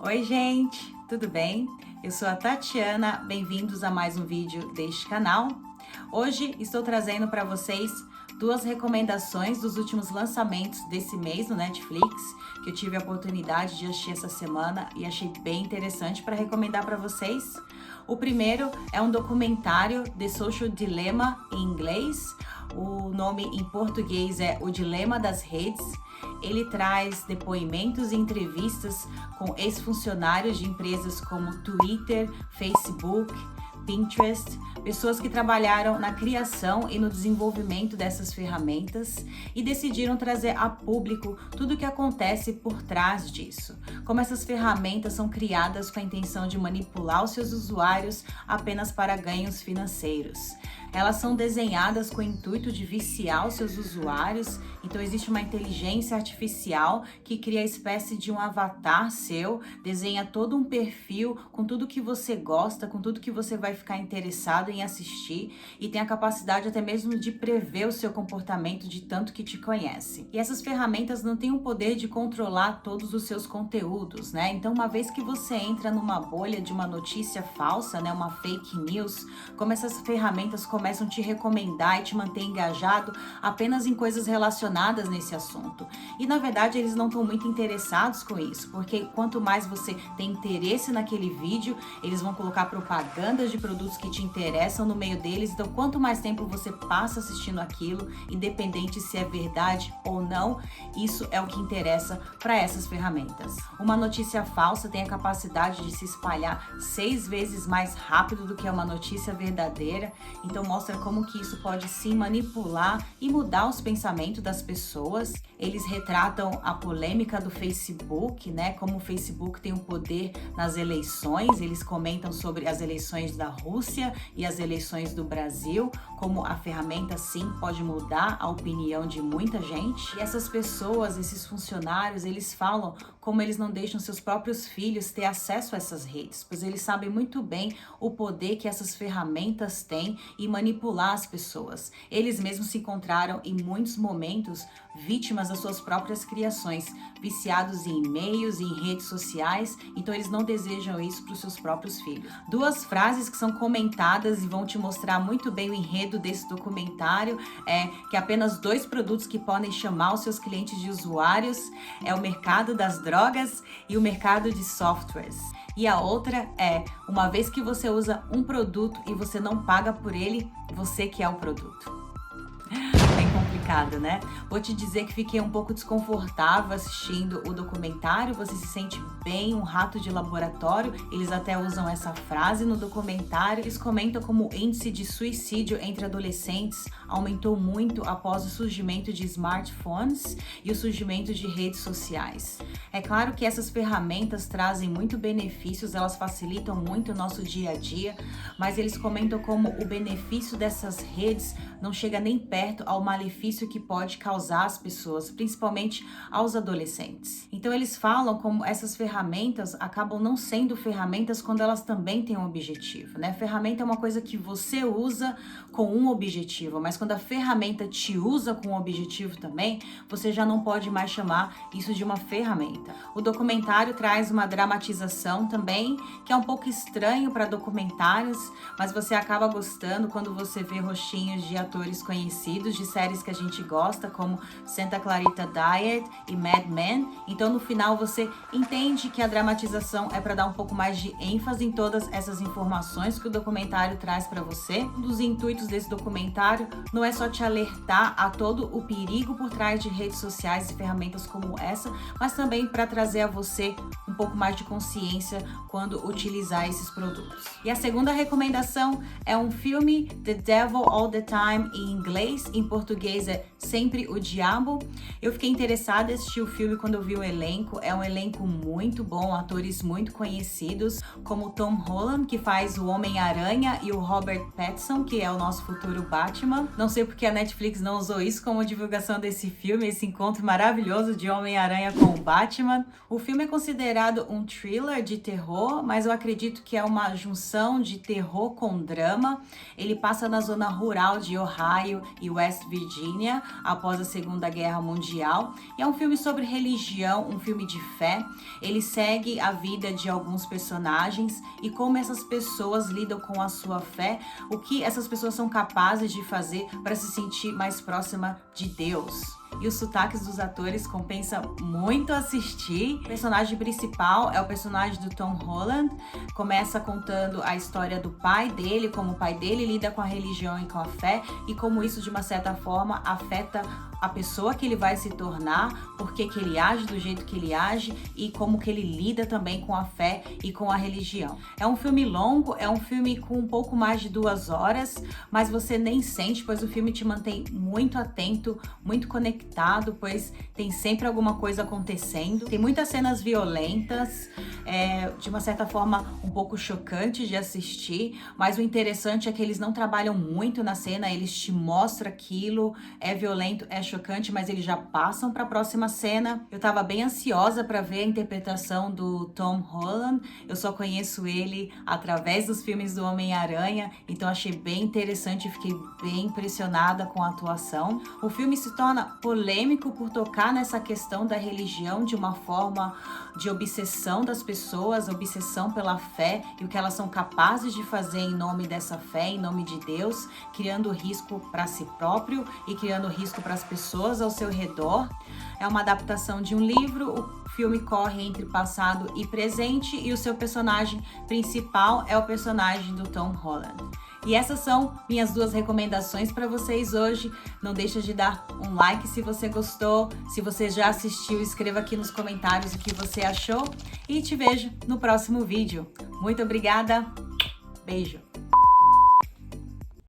Oi, gente, tudo bem? Eu sou a Tatiana, bem-vindos a mais um vídeo deste canal. Hoje estou trazendo para vocês duas recomendações dos últimos lançamentos desse mês no Netflix, que eu tive a oportunidade de assistir essa semana e achei bem interessante para recomendar para vocês. O primeiro é um documentário The Social Dilemma em inglês. O nome em português é O Dilema das Redes. Ele traz depoimentos e entrevistas com ex-funcionários de empresas como Twitter, Facebook, Pinterest, pessoas que trabalharam na criação e no desenvolvimento dessas ferramentas e decidiram trazer a público tudo o que acontece por trás disso. Como essas ferramentas são criadas com a intenção de manipular os seus usuários apenas para ganhos financeiros. Elas são desenhadas com o intuito de viciar os seus usuários, então existe uma inteligência artificial que cria a espécie de um avatar seu, desenha todo um perfil com tudo que você gosta, com tudo que você vai ficar interessado em assistir e tem a capacidade até mesmo de prever o seu comportamento de tanto que te conhece. E essas ferramentas não têm o poder de controlar todos os seus conteúdos, né? Então, uma vez que você entra numa bolha de uma notícia falsa, né, uma fake news, como essas ferramentas começam a te recomendar e te manter engajado apenas em coisas relacionadas nesse assunto. E na verdade eles não estão muito interessados com isso, porque quanto mais você tem interesse naquele vídeo, eles vão colocar propagandas de produtos que te interessam no meio deles. Então quanto mais tempo você passa assistindo aquilo, independente se é verdade ou não, isso é o que interessa para essas ferramentas. Uma notícia falsa tem a capacidade de se espalhar 6 vezes mais rápido do que uma notícia verdadeira, então mostra como que isso pode sim manipular e mudar os pensamentos das pessoas. Eles retratam a polêmica do Facebook, né? Como o Facebook tem um poder nas eleições. Eles comentam sobre as eleições da Rússia e as eleições do Brasil, como a ferramenta sim pode mudar a opinião de muita gente. E essas pessoas, esses funcionários, eles falam como eles não deixam seus próprios filhos ter acesso a essas redes, pois eles sabem muito bem o poder que essas ferramentas têm em manipular as pessoas. Eles mesmos se encontraram em muitos momentos vítimas das suas próprias criações, viciados em e-mails, em redes sociais, então eles não desejam isso para os seus próprios filhos. Duas frases que são comentadas e vão te mostrar muito bem o enredo desse documentário é que apenas 2 produtos que podem chamar os seus clientes de usuários é o mercado das drogas e o mercado de softwares. E a outra é, uma vez que você usa um produto e você não paga por ele, você que é o produto. Bem complicado, né? Vou te dizer que fiquei um pouco desconfortável assistindo o documentário. Você se sente bem um rato de laboratório. Eles até usam essa frase no documentário. Eles comentam como o índice de suicídio entre adolescentes aumentou muito após o surgimento de smartphones e o surgimento de redes sociais. É claro que essas ferramentas trazem muito benefícios, elas facilitam muito o nosso dia a dia, mas eles comentam como o benefício dessas redes não chega nem perto ao malefício que pode causar às pessoas, principalmente aos adolescentes. Então eles falam como essas ferramentas acabam não sendo ferramentas quando elas também têm um objetivo, né? Ferramenta é uma coisa que você usa com um objetivo, mas quando a ferramenta te usa com um objetivo também, você já não pode mais chamar isso de uma ferramenta. O documentário traz uma dramatização também, que é um pouco estranho para documentários, mas você acaba gostando quando você vê rostinhos de atores conhecidos de séries que a gente gosta, como Santa Clarita Diet e Mad Men. Então no final você entende que a dramatização é para dar um pouco mais de ênfase em todas essas informações que o documentário traz para você. Um dos intuitos desse documentário não é só te alertar a todo o perigo por trás de redes sociais e ferramentas como essa, mas também para trazer a você um pouco mais de consciência quando utilizar esses produtos. E a segunda recomendação é um filme, The Devil All the Time, em inglês. Em português é Sempre o Diabo. Eu fiquei interessada em assistir o filme quando eu vi o elenco. É um elenco muito bom, atores muito conhecidos, como Tom Holland, que faz o Homem-Aranha, e o Robert Pattinson, que é o nosso futuro Batman. Não sei porque a Netflix não usou isso como divulgação desse filme, esse encontro maravilhoso de Homem-Aranha com o Batman. O filme é considerado um thriller de terror, mas eu acredito que é uma junção de terror com drama. Ele passa na zona rural de Ohio e West Virginia. Virgínia após a Segunda Guerra Mundial. E é um filme sobre religião, um filme de fé. Ele segue a vida de alguns personagens e como essas pessoas lidam com a sua fé, o que essas pessoas são capazes de fazer para se sentir mais próxima de Deus. E os sotaques dos atores compensa muito assistir. O personagem principal é o personagem do Tom Holland. Começa contando a história do pai dele, como o pai dele lida com a religião e com a fé e como isso de uma certa forma afeta a pessoa que ele vai se tornar, porque que ele age do jeito que ele age e como que ele lida também com a fé e com a religião. É um filme longo, é um filme com um pouco mais de 2 horas, mas você nem sente, pois o filme te mantém muito atento, muito conectado, pois tem sempre alguma coisa acontecendo. Tem muitas cenas violentas, de uma certa forma um pouco chocante de assistir, mas o interessante é que eles não trabalham muito na cena, eles te mostram aquilo, é violento, é chocante, mas eles já passam para a próxima cena. Eu tava bem ansiosa para ver a interpretação do Tom Holland. Eu só conheço ele através dos filmes do Homem-Aranha, então achei bem interessante e fiquei bem impressionada com a atuação. O filme se torna polêmico por tocar nessa questão da religião de uma forma de obsessão das pessoas, obsessão pela fé e o que elas são capazes de fazer em nome dessa fé, em nome de Deus, criando risco para si próprio e criando risco para as pessoas ao seu redor. É uma adaptação de um livro, o filme corre entre passado e presente e o seu personagem principal é o personagem do Tom Holland. E essas são minhas 2 recomendações para vocês hoje. Não deixa de dar um like se você gostou. Se você já assistiu, escreva aqui nos comentários o que você achou. E te vejo no próximo vídeo. Muito obrigada. Beijo.